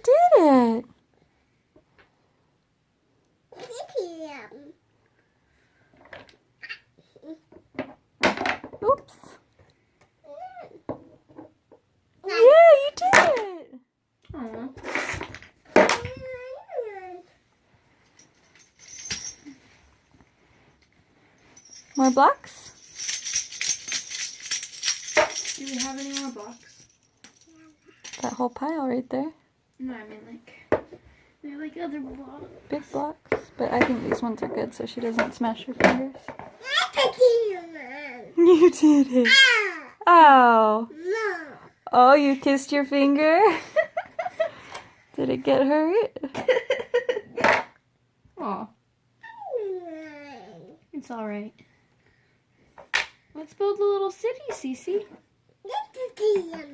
did it. Oops. Yeah, you did it. Aw. More blocks? Do we have any more blocks? That whole pile right there. No, I mean like they're like other blocks. Big blocks. But I think these ones are good so she doesn't smash her fingers. You did it. Oh. Oh, you kissed your finger? Did it get hurt? Aw. It's alright. Let's build a little city, Cece.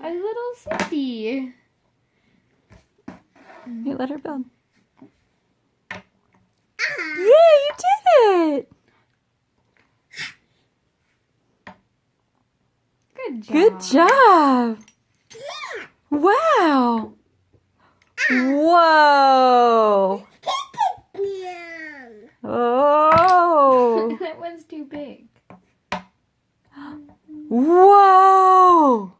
A little city. You let her build. Yeah, you did it. Good job. Good job. Wow. Whoa. Oh. That one's too big. Whoa.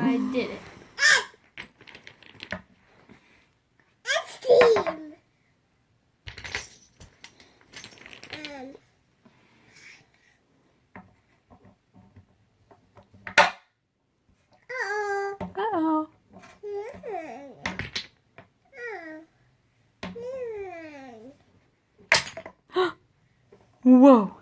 I did it. Uh-oh. Whoa.